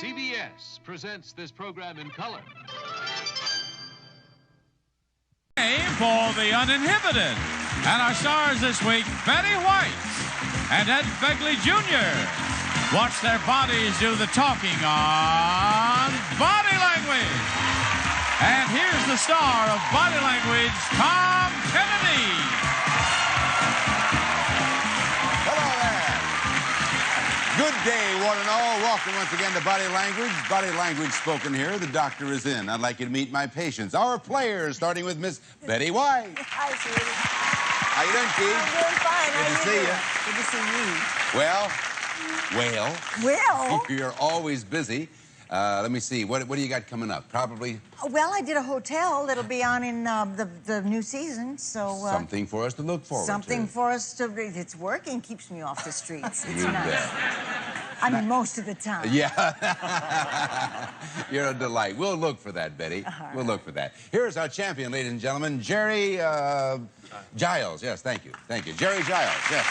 CBS presents this program in color. For the uninhibited. And our stars this week, Betty White and Ed Begley Jr. Watch their bodies do the talking on Body Language. And here's the star of Body Language, Tom Kennedy. Hello there. Good day, one and all. Welcome once again to Body Language. Body Language spoken here. The doctor is in. I'd like you to meet my patients, our players, starting with Miss Betty White. Hi, sweetie. How you doing, Keith? I'm doing fine. Good to see you. Good to see you. Well, you're always busy. Let me see. What do you got coming up? Probably... Well, I did a hotel that'll be on in the new season, so... something for us to look forward to. Something for us to... It's working, keeps me off the streets. It's You nice. bet. I mean, most of the time. Yeah. You're a delight. We'll look for that, Betty. We'll look for that. Here's our champion, ladies and gentlemen, Jerry Giles. Yes, thank you. Thank you. Jerry Giles, yes.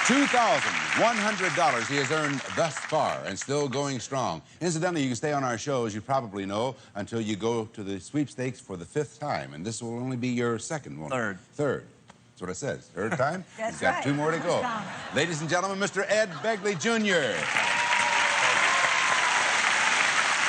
$2,100 he has earned thus far and still going strong. Incidentally, you can stay on our show, as you probably know, until you go to the sweepstakes for the 5th time. And this will only be your second one. Third. That's what it says. Third time? That's He's got right. 2 more to go. Ladies and gentlemen, Mr. Ed Begley Jr.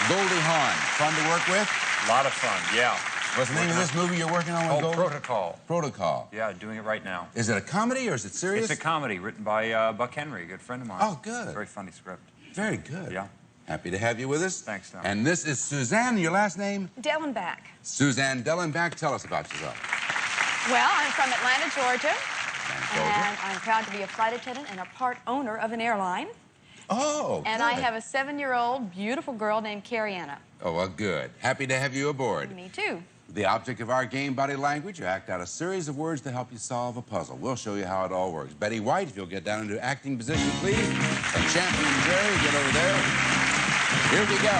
Goldie Hawn. Fun to work with? A lot of fun, yeah. What's the name of this movie you're working on with Goldie? Protocol. Protocol. Yeah, doing it right now. Is it a comedy or is it serious? It's a comedy written by Buck Henry, a good friend of mine. Oh, good. Very funny script. Very good. Yeah. Happy to have you with us. Thanks, Tom. And this is Suzanne, your last name? Dellenbach. Suzanne Dellenbach, tell us about yourself. Well, I'm from Atlanta, Georgia, Georgia. and I'm proud to be a flight attendant and a part owner of an airline. Oh, And good. I have a 7-year-old beautiful girl named Carrie Anna. Oh, well, good. Happy to have you aboard. Me too. The object of our game, Body Language, you act out a series of words to help you solve a puzzle. We'll show you how it all works. Betty White, if you'll get down into acting position, please. And Champion Jerry, get over there. Here we go.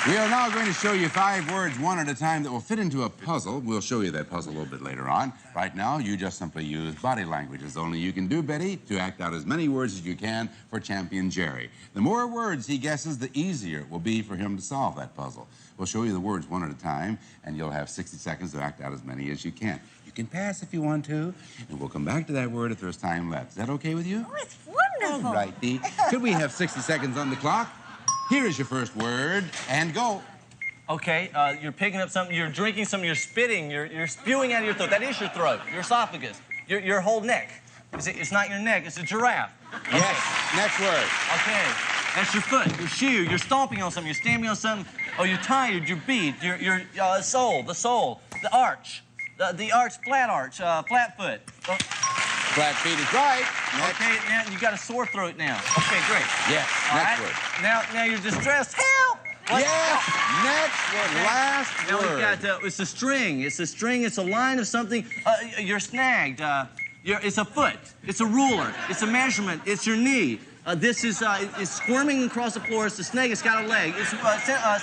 We are now going to show you 5 words, one at a time, that will fit into a puzzle. We'll show you that puzzle a little bit later on. Right now, you just simply use body language. It's only you can do, Betty, to act out as many words as you can for Champion Jerry. The more words he guesses, the easier it will be for him to solve that puzzle. We'll show you the words one at a time, and you'll have 60 seconds to act out as many as you can. You can pass if you want to, and we'll come back to that word if there's time left. Is that okay with you? Oh, it's wonderful. All righty. Could we have 60 seconds on the clock? Here is your first word, and go. Okay, you're picking up something, you're drinking something, you're spitting, you're spewing out of your throat. That is your throat, your esophagus, your whole neck. It's not your neck, it's a giraffe. Okay. Yes, next word. Okay, that's your foot, your shoe, you're stomping on something, you're stamping on something. Oh, you're tired, your beat, your sole, the arch, the arch, flat foot. Flat feet is right. Next. Okay, now you got a sore throat now. Okay, great. Yes, All next right. word. Now you're distressed. Help! What? Yes, next word, last Now word. we've got, it's a string. It's a string. It's a line of something. You're snagged. It's a foot. It's a ruler. It's a measurement. It's your knee. This is it's squirming across the floor. It's a snake. It's got a leg. It's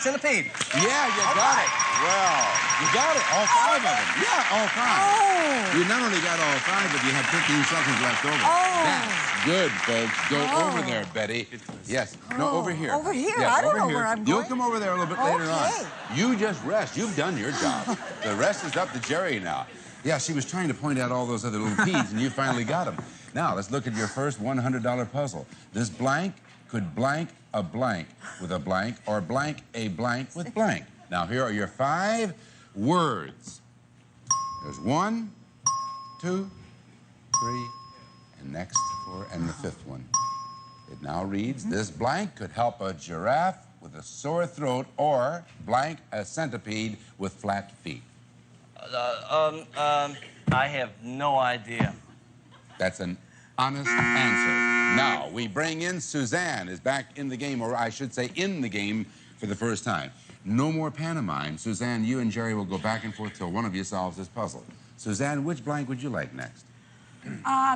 centipede. Yeah, you got it. Well, you got it. All 5 of them. Yeah, all 5. Oh. You not only got all 5, but you had 15 seconds left over. Oh. That's good, folks. Go over there, Betty. Yes. No, over here. Over here? Yes, I don't over know here. where I'm You'll going. come over there a little bit later on. Okay. You just rest. You've done your job. The rest is up to Jerry now. Yeah, she was trying to point out all those other little peas, and you finally got them. Now, let's look at your first $100 puzzle. This blank could blank a blank with a blank, or blank a blank with blank. Now, here are your 5 words. There's 1, 2, 3, and next 4, and the 5th one. It now reads, this blank could help a giraffe with a sore throat, or blank a centipede with flat feet. I have no idea. That's an honest answer. Now, we bring in Suzanne, is back in the game, or I should say in the game for the first time. No more pantomime. Suzanne, you and Jerry will go back and forth till one of you solves this puzzle. Suzanne, which blank would you like next?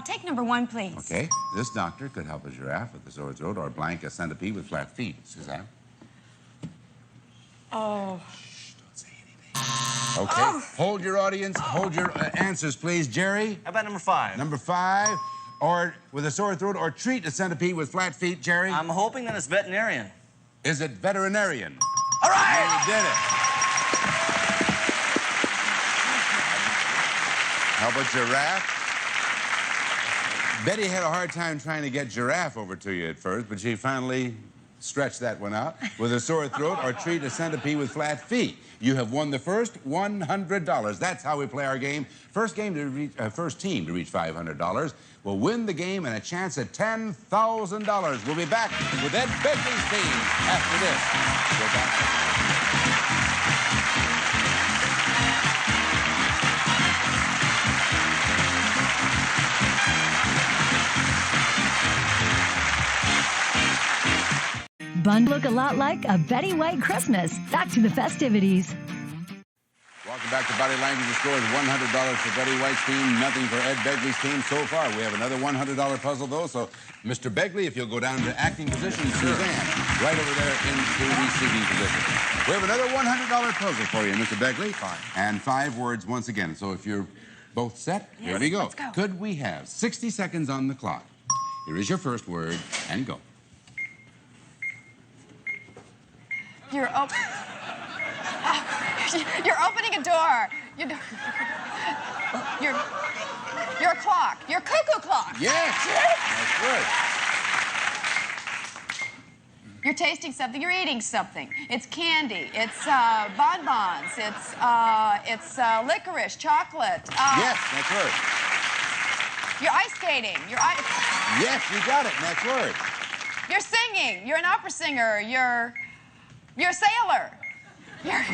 Take number 1, please. Okay. This doctor could help a giraffe with a sore throat, or blank a centipede with flat feet. Suzanne? Oh. Okay. Hold your audience. Hold your answers, please. Jerry? How about number 5? Number 5. or with a sore throat, or treat a centipede with flat feet, Jerry? I'm hoping that it's veterinarian. Is it veterinarian? All right! You did it. How about giraffe? Betty had a hard time trying to get giraffe over to you at first, but she finally stretched that one out. With a sore throat, or treat a centipede with flat feet. You have won the first $100. That's how we play our game. First team to reach $500 will win the game and a chance at $10,000. We'll be back with Ed Begley's team after this. We're back. Bun look a lot like a Betty White Christmas. Back to the festivities. Welcome back to Body Language. The score is $100 for Betty White's team, nothing for Ed Begley's team so far. We have another $100 puzzle, though, so Mr. Begley, if you'll go down to acting position, Suzanne, right over there into receiving position. We have another $100 puzzle for you, Mr. Begley. Fine. And 5 words once again. So if you're both set, here we go. Let's go. Could we have 60 seconds on the clock? Here is your first word, and go. You're You're opening a door. You're a clock. You're a cuckoo clock. Yes! That's good. You're tasting something. You're eating something. It's candy. It's bonbons. It's licorice, chocolate. Yes, next word. You're ice skating. Yes, you got it. Next word. You're singing. You're an opera singer. You're a sailor. You're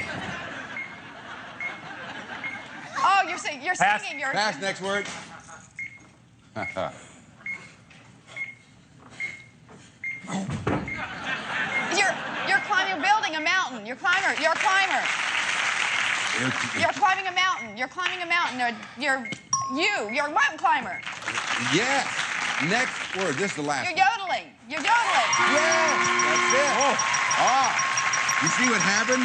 Pass. singing. Pass, next word. You're climbing a building, a mountain. You're a climber. You're climbing a mountain. You're climbing a mountain. You're a mountain climber. Yes. Next word. This is the last. You're yodeling. You're yodeling. Yes, that's it. You see what happened?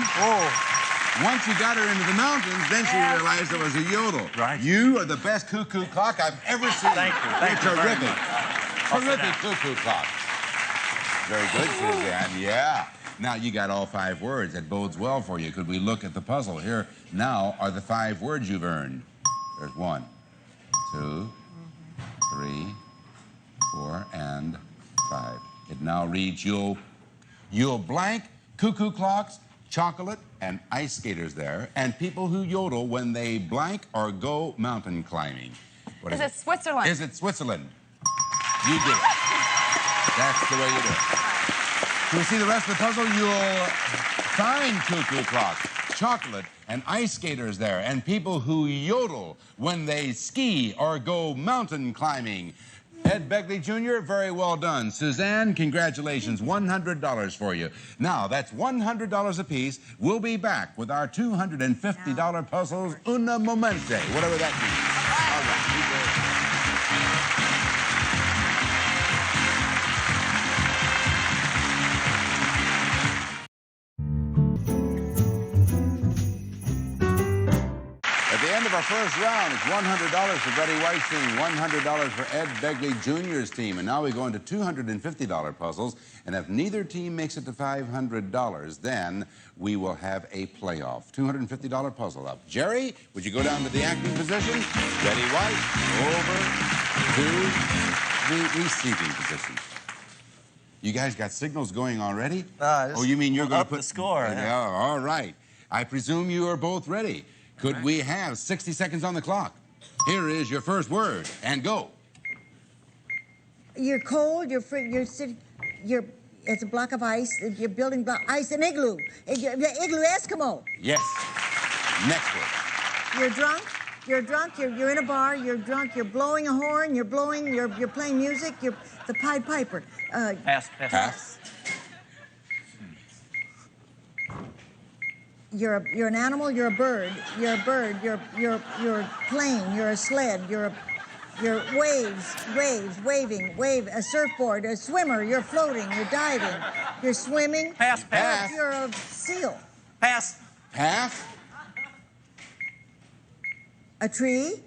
Once you got her into the mountains, then she realized it was a yodel. Right. You are the best cuckoo clock I've ever seen. Thank you. You're Thank you very terrific. much. Terrific cuckoo clock. Very good, Suzanne. Yeah. Now you got all 5 words. That bodes well for you. Could we look at the puzzle? Here now are the 5 words you've earned. There's 1, 2, 3, 4, and 5. It now reads you'll blank cuckoo clocks, chocolate, and ice skaters there, and people who yodel when they blank or go mountain climbing. What Is it Switzerland? Is it Switzerland? You did it. That's the way you do it. To see the rest of the puzzle, you'll find cuckoo clocks, chocolate, and ice skaters there, and people who yodel when they ski or go mountain climbing. Ed Begley Jr., very well done. Suzanne, congratulations. $100 for you. Now, that's $100 apiece. We'll be back with our $250 puzzles una momente, whatever that means. All right. At the end of our first round, it's $100 for Betty White's team, $100 for Ed Begley Jr.'s team. And now we go into $250 puzzles. And if neither team makes it to $500, then we will have a playoff. $250 puzzle up. Jerry, would you go down to the acting position? Betty White, over to the receiving position. You guys got signals going already? Oh, you mean you're going to up put the score? Yeah, all right. I presume you are both ready. Could we have 60 seconds on the clock? Here is your first word, and go. You're cold. It's a block of ice. You're building ice, an igloo. The igloo Eskimo. Yes. Next word. You're drunk. You're in a bar. You're drunk. You're blowing a horn. You're playing music. You're the Pied Piper. Pass. Pass. You're an animal. You're a bird. You're a bird. You're a plane. You're a sled. You're waves, waving, a surfboard, a swimmer. You're floating. You're diving. You're swimming. Pass. You're a seal. Pass. Pass. A tree.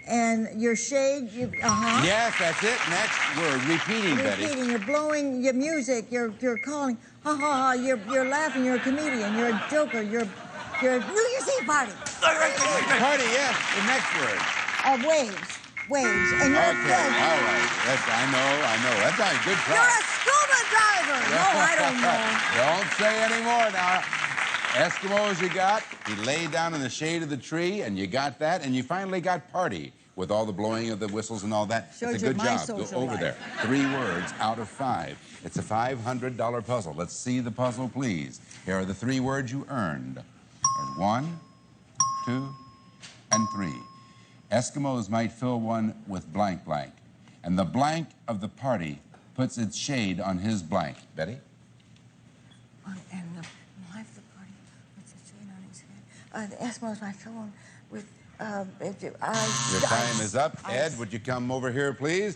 and your shade, Yes, that's it. Next word. Repeating, Betty. repeating, you're blowing your music, you're calling, ha ha ha, you're laughing, you're a comedian, you're a joker, you're New Year's Eve party. Party, yes. The next word. Waves, and you're Okay, all right. I know. That's not a good try. You're a scuba diver. No, I don't know. Don't say any more now. Eskimos you got. You laid down in the shade of the tree, and you got that, and you finally got party with all the blowing of the whistles and all that. Shows It's a you good my job. Go social over life. there. 3 words out of 5. It's a $500 puzzle. Let's see the puzzle, please. Here are the 3 words you earned. 1, 2, and 3. Eskimos might fill one with blank blank, and the blank of the party puts its shade on his blank. Betty? And the life of the party, what's the shade on his head? The Eskimos might fill one with, Your time is up. Ed, would you come over here, please?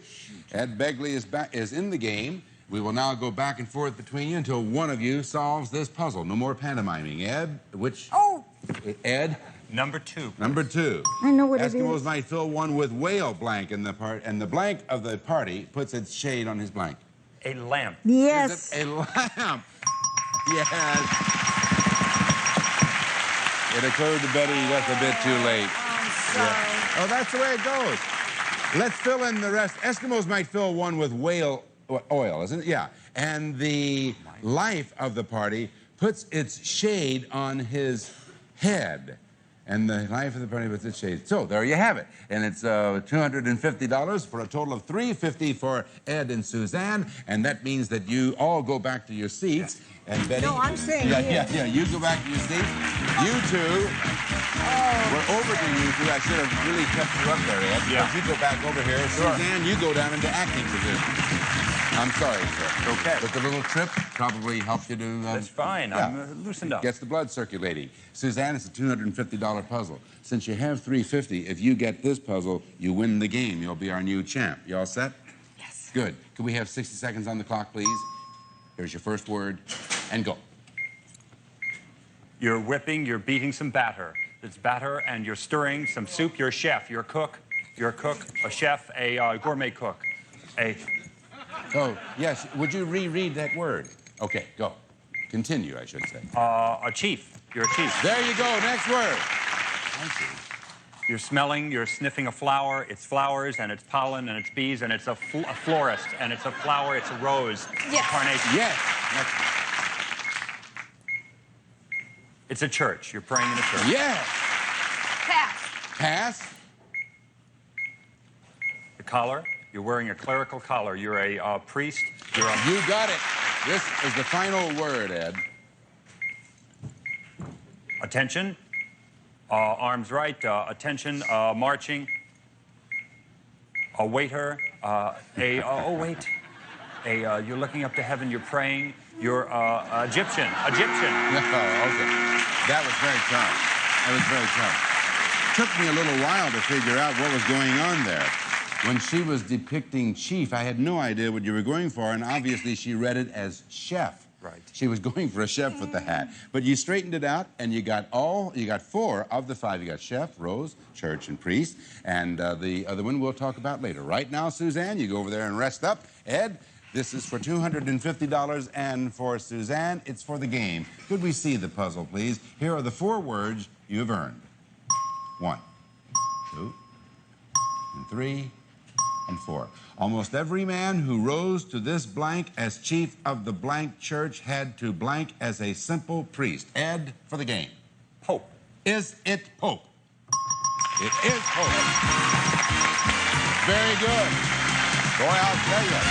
Ed Begley is in the game. We will now go back and forth between you until one of you solves this puzzle. No more pantomiming. Ed, which? Oh! Ed? Number 2. Number 2. I know what it Eskimos is. might fill one with whale blank in the part, and the blank of the party puts its shade on his blank. A lamp. Yes. Is it a lamp? Yes. It occurred to Betty just a bit too late. I'm sorry. Oh, that's the way it goes. Let's fill in the rest. Eskimos might fill one with whale oil, isn't it? Yeah. And the life of the party puts its shade on his head. And the life of the party puts its shade. So there you have it. And it's $250 for a total of $350 for Ed and Suzanne. And that means that you all go back to your seats. And Betty. No, I'm staying yeah, here. Yeah. You go back to your seats. You two. We're over to you two. I should have really kept you up there, Ed. Yeah. But you go back over here. Sure. Suzanne, you go down into acting position. I'm sorry, sir. Okay. But the little trip probably helped you to... That's fine. yeah. I'm loosened up. Gets the blood circulating. Suzanne, it's a $250 puzzle. Since you have $350, if you get this puzzle, you win the game. You'll be our new champ. You all set? Yes. Good. Can we have 60 seconds on the clock, please? Here's your first word, and go. You're whipping, you're beating some batter. It's batter, and you're stirring some soup. You're a chef. You're a cook. You're a cook, a chef, a gourmet cook. Oh, yes. Would you reread that word? Okay, go. Continue, I should say. A chief. You're a chief. There you go. Next word. Thank you. You're smelling, you're sniffing a flower. It's flowers, and it's pollen, and it's bees, and it's a florist, and it's a flower, it's a rose. Yes. Carnation. Yes. Next one. It's a church. You're praying in a church. Yes. Pass. Pass. The collar. You're wearing a clerical collar. You're a priest. You're a... You got it. This is the final word, Ed. Attention. Arms right. Attention. Marching. A waiter. Oh, wait. You're looking up to heaven. You're praying. You're Egyptian. Egyptian. Oh, okay. That was very tough. That was very tough. Took me a little while to figure out what was going on there. When she was depicting chief, I had no idea what you were going for, and obviously she read it as chef. Right. She was going for a chef with the hat. But you straightened it out, and you got 4 of the 5. You got chef, rose, church, and priest. And the other one we'll talk about later. Right now, Suzanne, you go over there and rest up. Ed, this is for $250, and for Suzanne, it's for the game. Could we see the puzzle, please? Here are the 4 words you have earned. 1, 2, and 3, and 4. Almost every man who rose to this blank as chief of the blank church had to blank as a simple priest. Ed, for the game. Pope. Is it Pope? It is Pope. Very good. Boy, I'll tell you,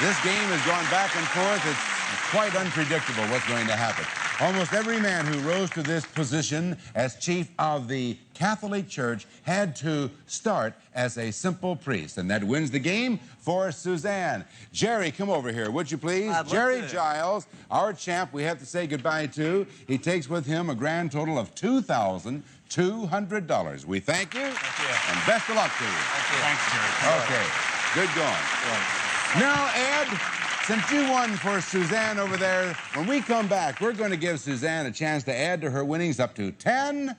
this game has gone back and forth. It's quite unpredictable what's going to happen. Almost every man who rose to this position as chief of the Catholic Church had to start as a simple priest, and that wins the game for Suzanne. Jerry, come over here, would you please? Jerry Giles, our champ, we have to say goodbye to. He takes with him a grand total of $2,200. We thank you, and best of luck to you. Thanks, Jerry. Okay, good going. Now, Ed, since you won for Suzanne over there, when we come back, we're going to give Suzanne a chance to add to her winnings up to $10,000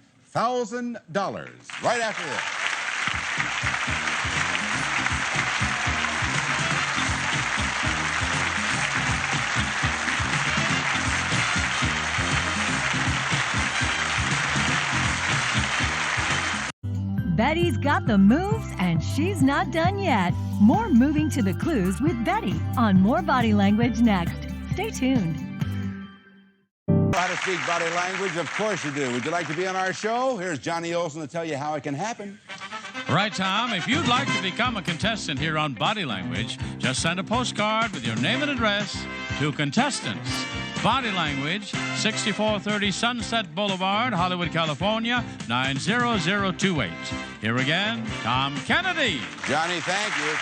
right after this. Betty's got the moves, and she's not done yet. More moving to the clues with Betty on More Body Language next. Stay tuned. How to speak body language? Of course you do. Would you like to be on our show? Here's Johnny Olson to tell you how it can happen. Right, Tom. If you'd like to become a contestant here on Body Language, just send a postcard with your name and address to Contestants, Body Language, 6430 Sunset Boulevard, Hollywood, California, 90028. Here again, Tom Kennedy. Johnny, thank you.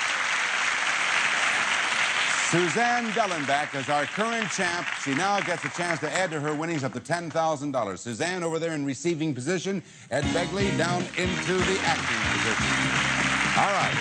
Suzanne Dellenbach is our current champ. She now gets a chance to add to her winnings up to $10,000. Suzanne over there in receiving position. Ed Begley down into the acting position. All right.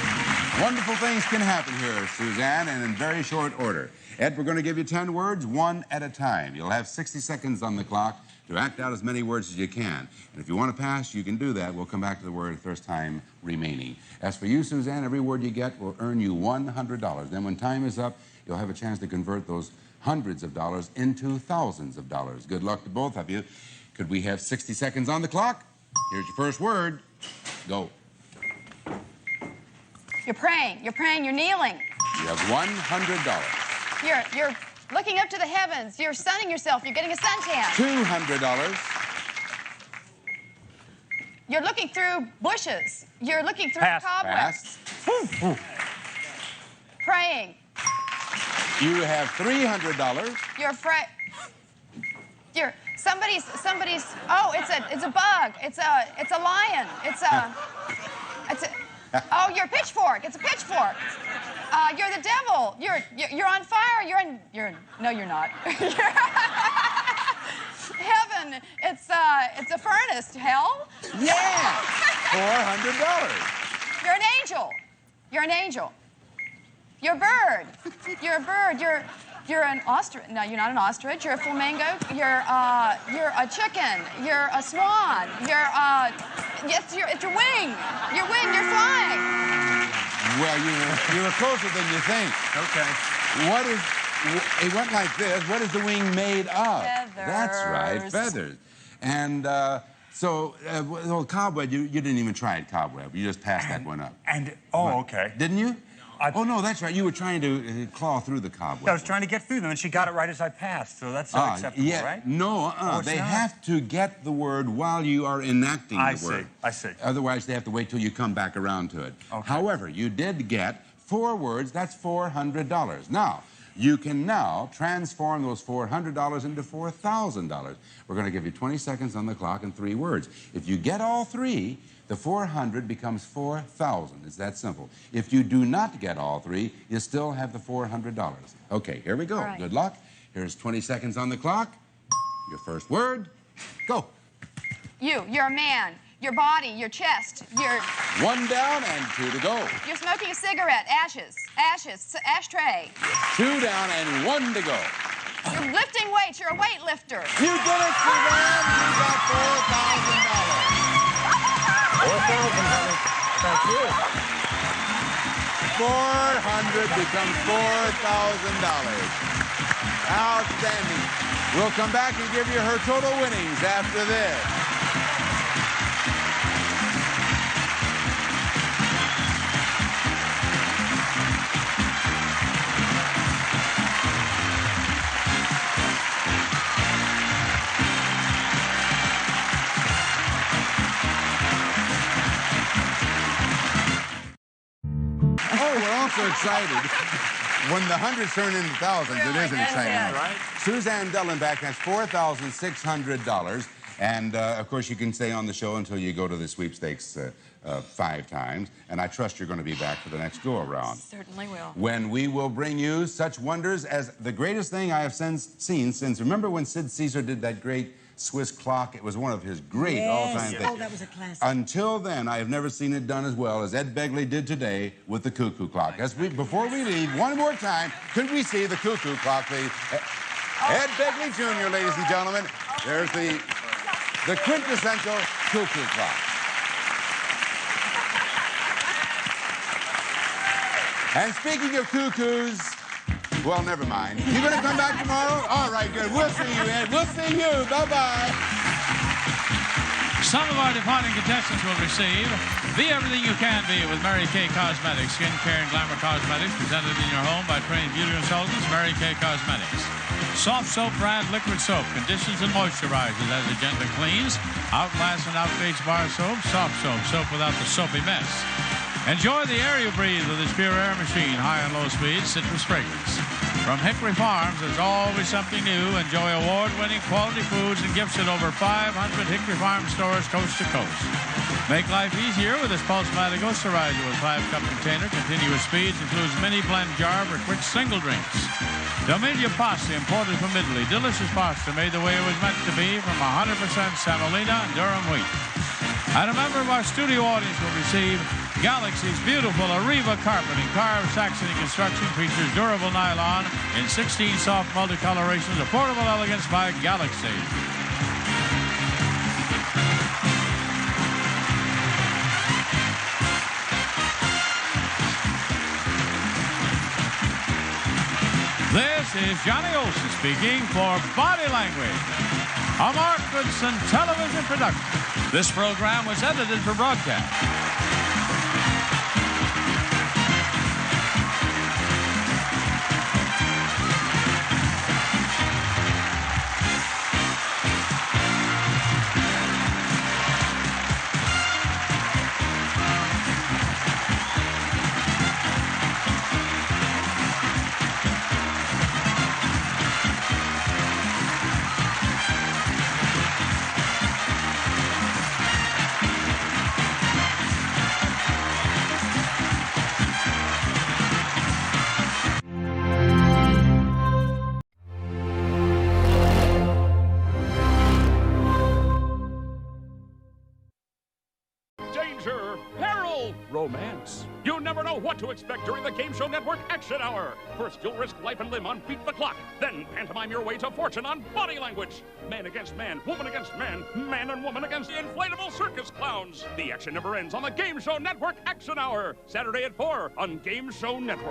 Wonderful things can happen here, Suzanne, and in very short order. Ed, we're going to give you 10 words, one at a time. You'll have 60 seconds on the clock to act out as many words as you can. And if you want to pass, you can do that. We'll come back to the word if there's time remaining. As for you, Suzanne, every word you get will earn you $100. Then when time is up, you'll have a chance to convert those hundreds of dollars into thousands of dollars. Good luck to both of you. Could we have 60 seconds on the clock? Here's your first word. Go. You're praying. You're praying. You're kneeling. You have $100. You're looking up to the heavens. You're sunning yourself. You're getting a suntan. $200. You're looking through bushes. You're looking through Pass. cobwebs. Pass. Praying. You have $300. You're afraid. You're somebody's. Oh, it's a bug. It's a lion. It's a. Oh, you're a pitchfork. It's a pitchfork. You're the devil. You're on fire. No, you're not. Heaven. It's a furnace. Hell. Yeah. $400. You're an angel. You're an angel. You're a bird. You're a bird. You're an ostrich. No, you're not an ostrich. You're a flamingo. You're a chicken. You're a swan. It's your wing. Your wing. You're flying. Well, you were closer than you think. Okay. It went like this. What is the wing made of? Feathers. That's right, feathers. And well, cobweb, you didn't even try it, cobweb. You just passed that one up. Okay. Didn't you? Oh, no, that's right. You were trying to claw through the cobweb. I was trying to get through them, and she got it right as I passed, so that's acceptable, yeah. right? No, it's they not. have to get the word while you are enacting the word. I see. Otherwise, they have to wait till you come back around to it. Okay. However, you did get 4 words. That's $400. Now, you can now transform those $400 into $4,000. We're going to give you 20 seconds on the clock and 3 words. If you get all 3, the 400 becomes 4,000. It's that simple. If you do not get all 3, you still have the $400. Okay, here we go. All right. Good luck. Here's 20 seconds on the clock. Your first word, go. You're a man. Your body, your chest, 1 down and 2 to go. you're smoking a cigarette. Ashes, ashtray. 2 down and 1 to go. You're lifting weights. You're a weightlifter. You did it, Suzanne. You got $4,000. Thank you. 400 becomes $4,000. Outstanding. We'll come back and give you her total winnings after this. Oh, we're also excited. When the hundreds turn into thousands, it is an exciting. Right? Suzanne Dellenbach has $4,600. And, of course, you can stay on the show until you go to the sweepstakes 5 times. And I trust you're going to be back for the next go-around. Certainly will. When we will bring you such wonders as the greatest thing I have seen since, remember when Sid Caesar did that great Swiss clock? It was one of his great all-time things. Oh, that was a classic. Until then, I have never seen it done as well as Ed Begley did today with the cuckoo clock. Before we leave, one more time, could we see the cuckoo clock, please? Ed Begley Jr., ladies and gentlemen. There's the quintessential cuckoo clock. And speaking of cuckoos, well, never mind. You gonna come back tomorrow? All right, good. We'll see you, Ed. We'll see you. Bye-bye. Some of our departing contestants will receive Be everything you can be with Mary Kay Cosmetics. Skincare and glamour cosmetics presented in your home by trained beauty consultants, Mary Kay Cosmetics. Soft Soap brand liquid soap conditions and moisturizes as it gently cleans. Outlasts and outdates bar soap. Soft Soap, soap without the soapy mess. Enjoy the air you breathe with its pure air machine, high and low speed citrus fragrance. From Hickory Farms, there's always something new. Enjoy award-winning quality foods and gifts at over 500 Hickory Farm stores coast to coast. Make life easier with this Pulse-Matic Osterrizer with 5-cup container. Continuous speeds includes mini blend jar for quick single drinks. Dominia pasta imported from Italy. Delicious pasta made the way it was meant to be from 100% semolina and durum wheat. And a member of our studio audience will receive Galaxy's beautiful Arriva carpeting. Carved Saxony construction features durable nylon in 16 soft multicolorations. Affordable elegance by Galaxy. This is Johnny Olson speaking for Body Language, a Mark Goodson television production. This program was edited for broadcast. Danger, peril, romance. You never know what to expect during the Game Show Network Action Hour. First, you'll risk life and limb on Beat the Clock. Then, pantomime your way to fortune on Body Language. Man against man, woman against man, man and woman against the inflatable circus clowns. The action never ends on the Game Show Network Action Hour. Saturday at 4 on Game Show Network.